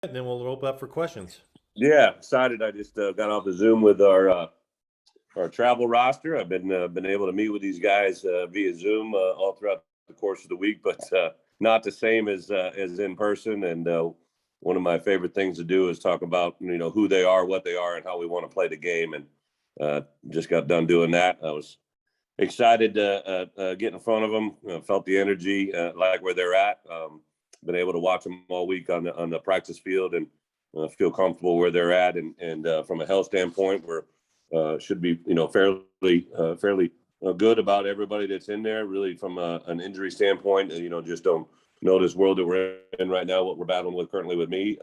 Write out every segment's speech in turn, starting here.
And then we'll open up for questions. Yeah, excited. I just got off the Zoom with our travel roster. I've been able to meet with these guys via Zoom all throughout the course of the week, but not the same as in person. And one of my favorite things to do is talk about who they are, what they are, and how we want to play the game. And just got done doing that. I was excited to get in front of them. Felt the energy, like where they're at. Been able to watch them all week on the practice field and feel comfortable where they're at. And from a health standpoint, we're should be fairly good about everybody that's in there. Really, from an injury standpoint, just don't know this world that we're in right now, what we're battling with currently with me.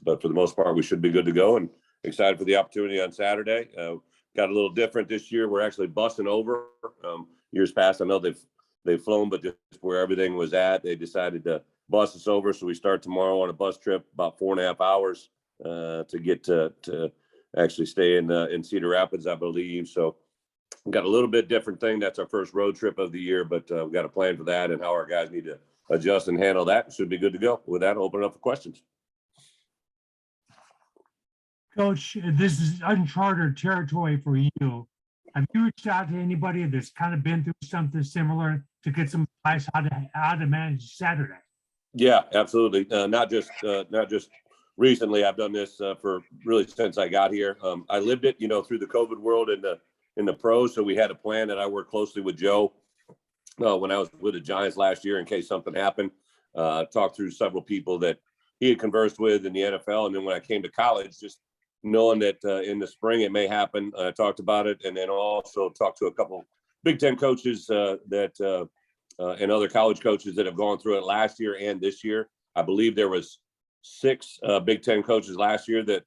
But for the most part, we should be good to go. And excited for the opportunity on Saturday. Got a little different this year. We're actually busing over. Years past, I know they've flown, but just where everything was at, they decided to bus us over. So we start tomorrow on a bus trip, about 4.5 hours to get to actually stay in Cedar Rapids, I believe. So we got a little bit different thing. That's our first road trip of the year, but we've got a plan for that and how our guys need to adjust and handle that. Should be good to go. With that, I'll open it up for questions. Coach, this is uncharted territory for you. Have you reached out to anybody that's kind of been through something similar to get some advice how to manage Saturday? Yeah, absolutely. Not just recently. I've done this for really since I got here. I lived it, through the COVID world in the pros. So we had a plan that I worked closely with Joe when I was with the Giants last year in case something happened. Talked through several people that he had conversed with in the NFL, and then when I came to college, just knowing that in the spring it may happen. I talked about it, and then also talked to a couple Big Ten coaches and other college coaches that have gone through it last year and this year. I believe there was 6 Big Ten coaches last year that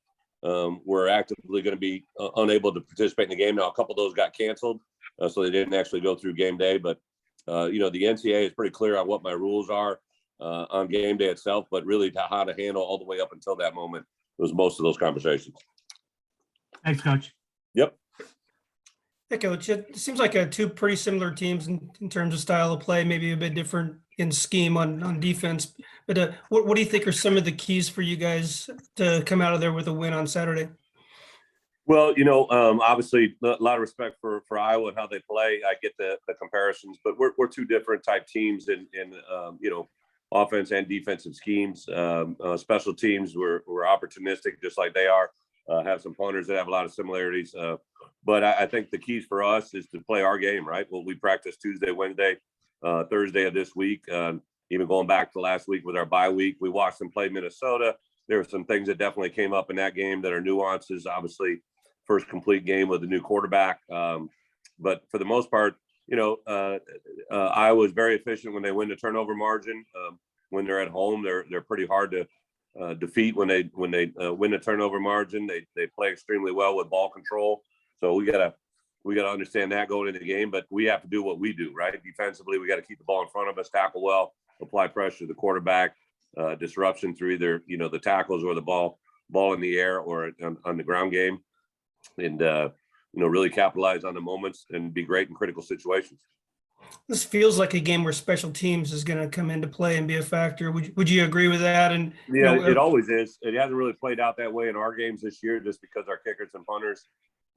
were actively going to be unable to participate in the game. Now, a couple of those got canceled, so they didn't actually go through game day. But, the NCAA is pretty clear on what my rules are on game day itself, but really how to handle all the way up until that moment was most of those conversations. Thanks, Coach. Yep. Hey, Coach, it seems like 2 pretty similar teams in terms of style of play, maybe a bit different in scheme on defense. But what do you think are some of the keys for you guys to come out of there with a win on Saturday? Well, obviously a lot of respect for Iowa and how they play. I get the comparisons, but we're 2 different type teams in offense and defensive schemes. Special teams, we're opportunistic just like they are. Have some punters that have a lot of similarities. But I think the keys for us is to play our game, right? Well, we practice Tuesday, Wednesday, Thursday of this week. Even going back to last week with our bye week, we watched them play Minnesota. There were some things that definitely came up in that game that are nuances. Obviously, first complete game with a new quarterback. But for the most part, Iowa is very efficient when they win the turnover margin. When they're at home, they're pretty hard to defeat when they win the turnover margin. They play extremely well with ball control. So we gotta understand that going into the game. But we have to do what we do, right? Defensively, we got to keep the ball in front of us, tackle well, apply pressure to the quarterback, disruption through either the tackles or the ball in the air or on the ground game, and really capitalize on the moments and be great in critical situations. This feels like a game where special teams is going to come into play and be a factor. Would you agree with that? And yeah, it always is. It hasn't really played out that way in our games this year, just because our kickers and punters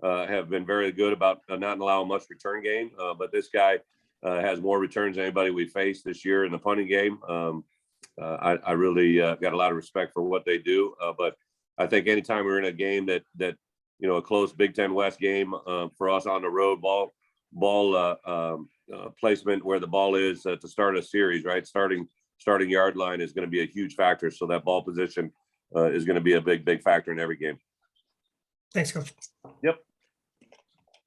have been very good about not allowing much return game. But this guy has more returns than anybody we faced this year in the punting game. I really got a lot of respect for what they do. But I think anytime we're in a game that a close Big Ten West game for us on the road, ball placement where the ball is to start a series, right? Starting yard line is going to be a huge factor. So that ball position is going to be a big factor in every game. Thanks, Coach. Yep.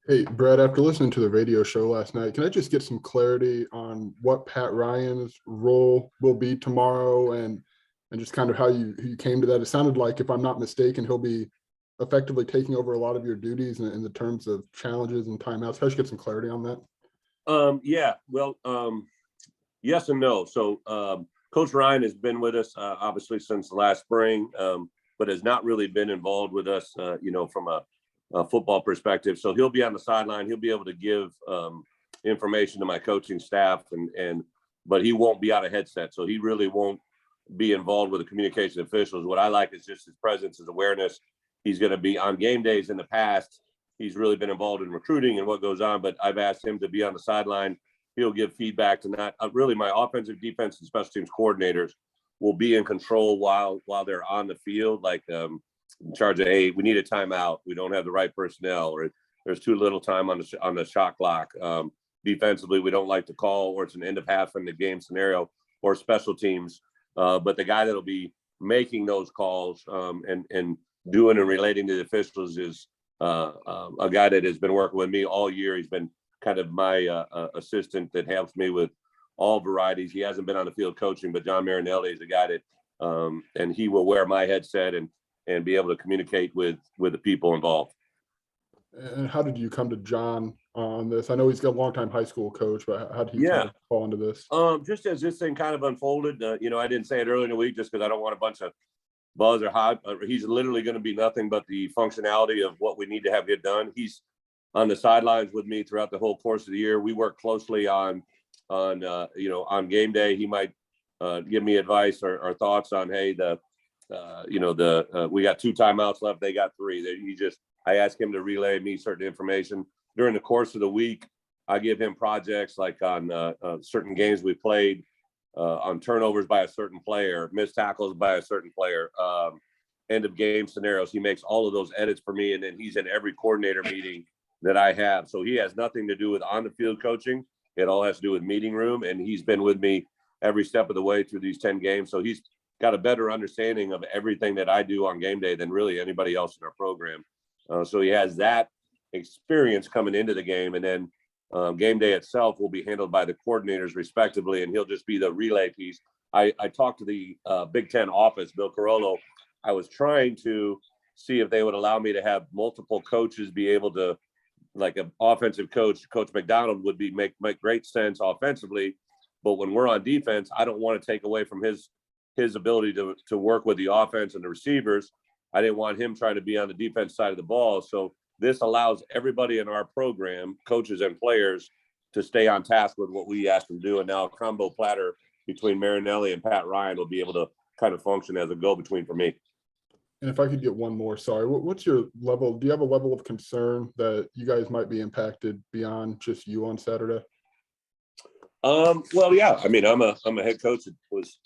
Hey, Brett, after listening to the radio show last night, can I just get some clarity on what Pat Ryan's role will be tomorrow and just kind of how you came to that? It sounded like, if I'm not mistaken, he'll be effectively taking over a lot of your duties in the terms of challenges and timeouts. How should you get some clarity on that? Yeah, well, yes and no. So Coach Ryan has been with us, obviously, since last spring, but has not really been involved with us, from a football perspective. So he'll be on the sideline. He'll be able to give information to my coaching staff, but he won't be out of headset. So he really won't be involved with the communication officials. What I like is just his presence, his awareness. He's going to be on game days in the past. He's really been involved in recruiting and what goes on, but I've asked him to be on the sideline. He'll give feedback to not really my offensive, defense, and special teams coordinators will be in control while they're on the field, like in charge of, hey, we need a timeout. We don't have the right personnel, or there's too little time on the shot clock. Defensively, we don't like to call, or it's an end of half in the game scenario, or special teams. But the guy that'll be making those calls and doing and relating to the officials is a guy that has been working with me all year. He's been kind of my assistant that helps me with all varieties. He hasn't been on the field coaching, but John Marinelli is a guy that, and he will wear my headset and be able to communicate with the people involved. And how did you come to John on this? I know he's got a longtime high school coach, but how did he kind of fall into this? Just as this thing kind of unfolded, I didn't say it earlier in the week just because I don't want a bunch of buzz or hype. He's literally going to be nothing but the functionality of what we need to have get done. He's on the sidelines with me throughout the whole course of the year. We work closely on game day. He might give me advice or thoughts on, hey, we got 2 timeouts left. They got 3. I ask him to relay me certain information during the course of the week. I give him projects like on certain games we played, on turnovers by a certain player, missed tackles by a certain player, end of game scenarios. He makes all of those edits for me, and then he's in every coordinator meeting that I have. So he has nothing to do with on the field coaching. It all has to do with meeting room, and he's been with me every step of the way through these 10 games. So he's got a better understanding of everything that I do on game day than really anybody else in our program. So he has that experience coming into the game, and then game day itself will be handled by the coordinators respectively, and he'll just be the relay piece. I talked to the Big Ten office, Bill Carollo. I was trying to see if they would allow me to have multiple coaches be able to, like an offensive coach, Coach McDonald would make great sense offensively, but when we're on defense, I don't want to take away from his ability to work with the offense and the receivers. I didn't want him trying to be on the defense side of the ball. So this allows everybody in our program, coaches and players, to stay on task with what we asked them to do. And now a combo platter between Marinelli and Pat Ryan will be able to kind of function as a go-between for me. And if I could get one more, sorry, what's your level? Do you have a level of concern that you guys might be impacted beyond just you on Saturday? Well, yeah. I mean, I'm a head coach that was,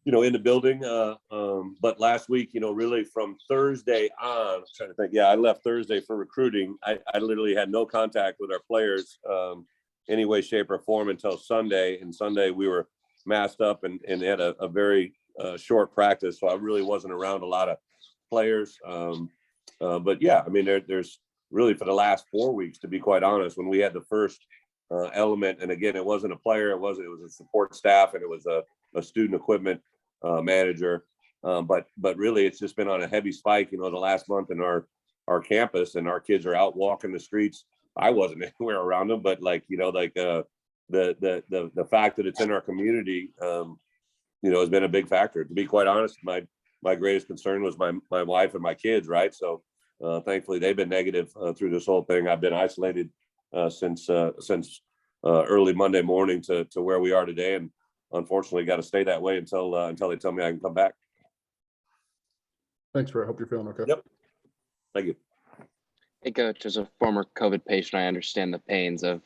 in the building. But last week, really from Thursday on, I'm trying to think. Yeah, I left Thursday for recruiting. I literally had no contact with our players any way, shape, or form until Sunday. And Sunday we were masked up and had a very short practice. So I really wasn't around a lot of players. But yeah, I mean, there's really for the last 4 weeks, to be quite honest, when we had the first element, and again, it wasn't a player, it was a support staff, and it was a student equipment manager. But really, it's just been on a heavy spike, the last month in our campus, and our kids are out walking the streets. I wasn't anywhere around them, but the fact that it's in our community, has been a big factor. To be quite honest, my greatest concern was my wife and my kids, right? So thankfully they've been negative through this whole thing. I've been isolated since early Monday morning to where we are today, and unfortunately got to stay that way until they tell me I can come back. Thanks, Brett. Hope you're feeling okay. Yep. Thank you. Hey, Coach, as a former COVID patient, I understand the pains of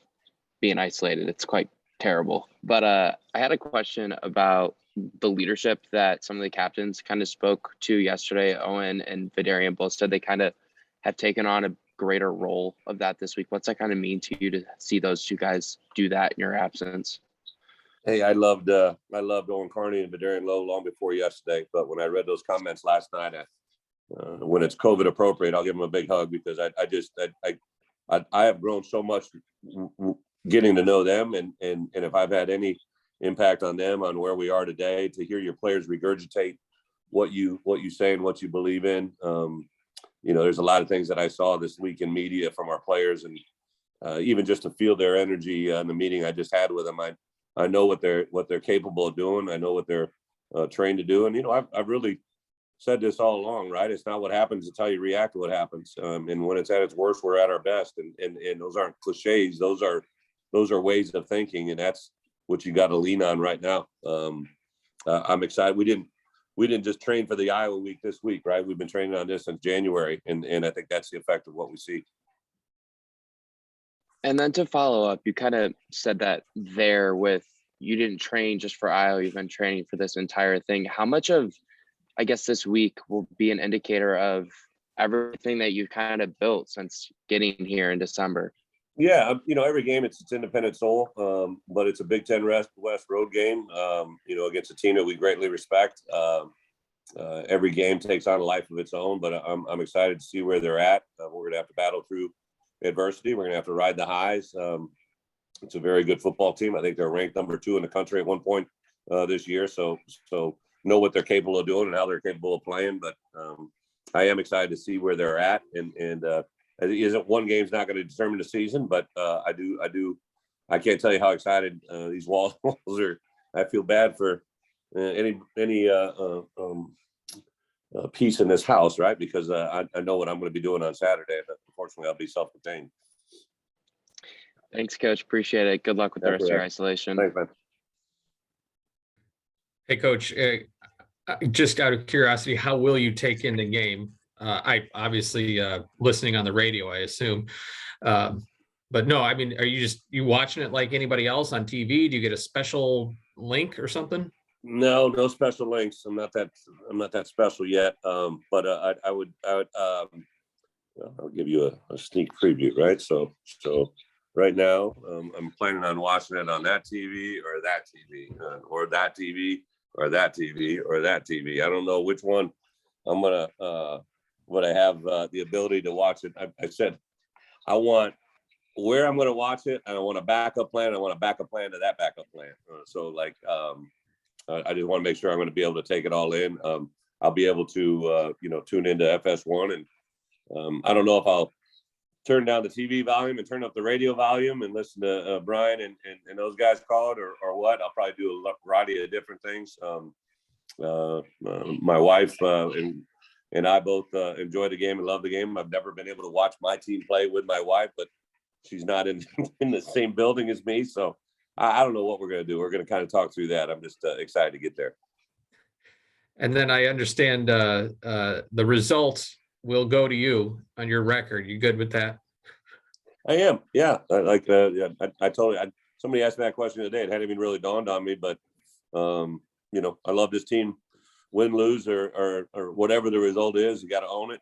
being isolated. It's quite terrible. But I had a question about the leadership that some of the captains kind of spoke to yesterday. Owen and Vidarian both said they kind of have taken on a greater role of that this week. What's that kind of mean to you to see those two guys do that in your absence? Hey, I loved Owen Carney and Vidarian Lowe long before yesterday. But when I read those comments last night, when it's COVID appropriate, I'll give them a big hug, because I have grown so much getting to know them, and if I've had any impact on them on where we are today, to hear your players regurgitate what you say and what you believe in. There's a lot of things that I saw this week in media from our players, and even just to feel their energy in the meeting I just had with them. I know what they're capable of doing. I know what they're trained to do. And, I've really said this all along, right? It's not what happens, it's how you react to what happens. And when it's at its worst, we're at our best. And those aren't cliches. Those are ways of thinking. And that's what you got to lean on right now. I'm excited. We didn't just train for the Iowa week this week, right? We've been training on this since January, and I think that's the effect of what we see. And then to follow up, you kind of said that there with you didn't train just for Iowa, you've been training for this entire thing. How much of, I guess, this week will be an indicator of everything that you've kind of built since getting here in December? Yeah, every game it's independent soul, but it's a Big Ten West road game, against a team that we greatly respect. Every game takes on a life of its own, but I'm excited to see where they're at. We're going to have to battle through adversity. We're going to have to ride the highs. It's a very good football team. I think they're ranked number 2 in the country at one point this year. So know what they're capable of doing and how they're capable of playing. But I am excited to see where they're at. And isn't one game's not going to determine the season, but I can't tell you how excited these walls are. I feel bad for any piece in this house, right? Because I know what I'm going to be doing on Saturday, but unfortunately I'll be self-contained. Thanks, Coach. Appreciate it. Good luck with the rest of your isolation. Thanks, man. Hey, Coach, just out of curiosity, how will you take in the game? I obviously listening on the radio, I assume. But no, I mean, are you watching it like anybody else on TV? Do you get a special link or something? No special links. I'm not that special yet. But I would I'll give you a sneak preview, right? So right now, I'm planning on watching it on that TV or that TV or that TV or that TV or that TV. I don't know which one I'm gonna when I have the ability to watch it. I said I want where I'm gonna watch it, and I want a backup plan. I want a backup plan to that backup plan. I just want to make sure I'm going to be able to take it all in. I'll be able to tune into FS1, and I don't know if I'll turn down the TV volume and turn up the radio volume and listen to Brian and those guys call it or what. I'll probably do a variety of different things. My wife and I both enjoy the game and love the game. I've never been able to watch my team play with my wife, but she's not in the same building as me. So I don't know what we're going to do. We're going to kind of talk through that. I'm just excited to get there. And then I understand the results will go to you on your record. You good with that? I am. Yeah. I totally, somebody asked me that question today. It hadn't even really dawned on me, but I love this team, win, lose, or whatever the result is. You got to own it.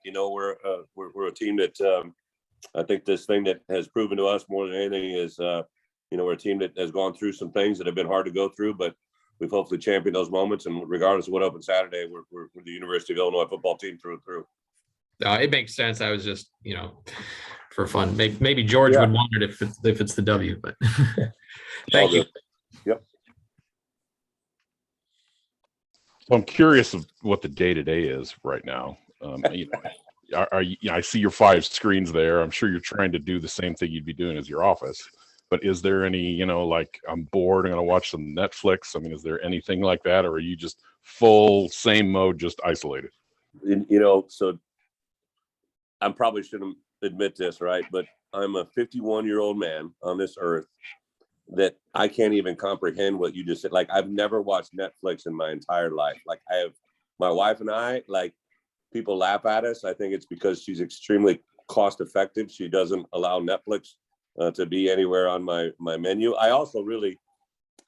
We're a team that I think this thing that has proven to us more than anything is, we're a team that has gone through some things that have been hard to go through, but we've hopefully championed those moments. And regardless of what opens Saturday, we're the University of Illinois football team through and through. It makes sense. I was just, for fun. Maybe George would want it if it's the W, but thank you. Yep. Well, I'm curious of what the day-to-day is right now. I see your 5 screens there. I'm sure you're trying to do the same thing you'd be doing as your office. But is there any, like I'm bored, I'm going to watch some Netflix? I mean, is there anything like that? Or are you just full same mode, just isolated? So I probably shouldn't admit this, right? But I'm a 51-year-old man on this earth that I can't even comprehend what you just said. Like, I've never watched Netflix in my entire life. Like, my wife and I, like, people laugh at us. I think it's because she's extremely cost effective. She doesn't allow Netflix to be anywhere on my menu. I also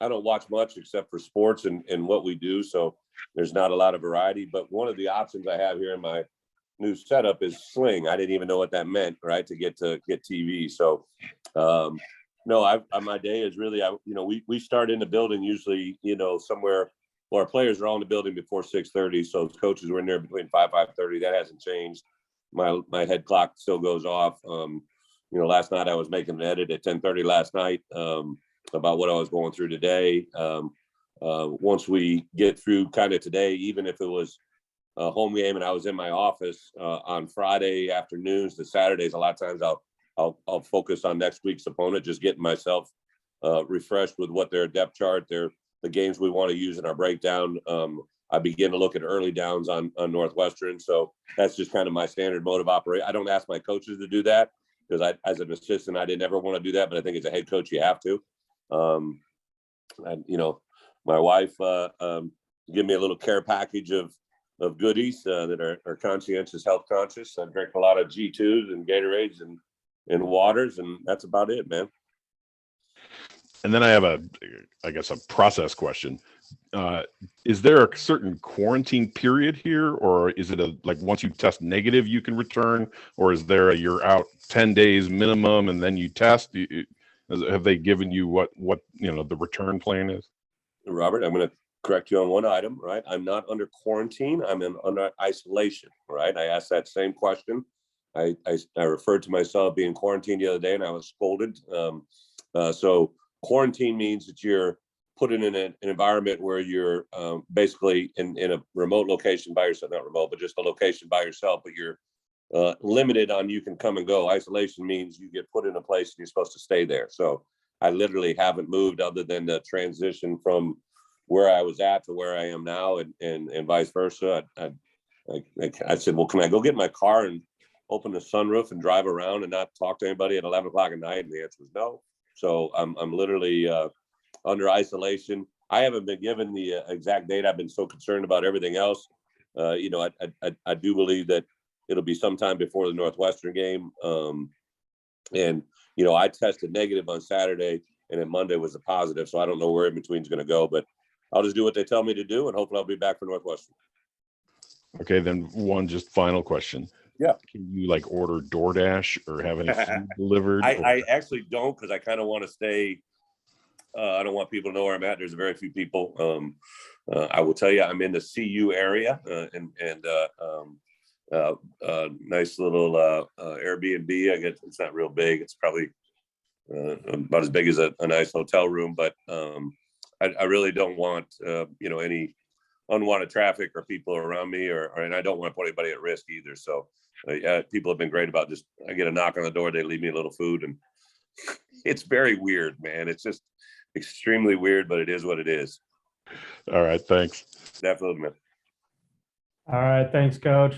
I don't watch much except for sports and what we do. So there's not a lot of variety, but one of the options I have here in my new setup is Sling. I didn't even know what that meant, right? To get TV. So, no, my day is really, we start in the building usually, somewhere, well, our players are all in the building before 6:30. So coaches were in there between 5:30. That hasn't changed. My head clock still goes off. Last night I was making an edit at 10:30 last night about what I was going through today. Once we get through kind of today, even if it was a home game and I was in my office on Friday afternoons to Saturdays, a lot of times I'll focus on next week's opponent, just getting myself refreshed with what their depth chart, the games we want to use in our breakdown. I begin to look at early downs on Northwestern. So that's just kind of my standard mode of operation. I don't ask my coaches to do that because as an assistant, I didn't ever want to do that, but I think as a head coach, you have to. My wife give me a little care package of goodies that are conscientious, health conscious. I drink a lot of G2s and Gatorades and waters, and that's about it, man. And then I have I guess a process question. Is there a certain quarantine period here, or is it like once you test negative, you can return, or is there you're out 10 days minimum and then you test? Have they given you what the return plan is? Robert, I'm going to correct you on one item, right? I'm not under quarantine. I'm under isolation, right? I asked that same question. I referred to myself being quarantined the other day, and I was scolded. So quarantine means that you're put in an environment where you're basically in a remote location by yourself, not remote, but just a location by yourself, but you're limited on you can come and go. Isolation means you get put in a place and you're supposed to stay there. So I literally haven't moved other than the transition from where I was at to where I am now, and vice versa. I said, well, can I go get my car and open the sunroof and drive around and not talk to anybody at 11 o'clock at night? And the answer was no. So I'm literally under isolation. I haven't been given the exact date. I've been so concerned about everything else. I do believe that it'll be sometime before the Northwestern game. And I tested negative on Saturday, and then Monday was a positive. So I don't know where in between is going to go, but I'll just do what they tell me to do, and hopefully I'll be back for Northwestern. Okay, then one just final question. Yeah. Can you like order DoorDash or have any food delivered? I actually don't, because I kind of want to stay. I don't want people to know where I'm at. There's very few people. I will tell you, I'm in the CU area, and nice little Airbnb. I guess it's not real big. It's probably about as big as a nice hotel room, but I really don't want any unwanted traffic or people around me, and I don't want to put anybody at risk either. So people have been great about just, I get a knock on the door, they leave me a little food, and it's very weird, man. It's just extremely weird, but it is what it is. All right, thanks. Definitely, man. All right, thanks, Coach.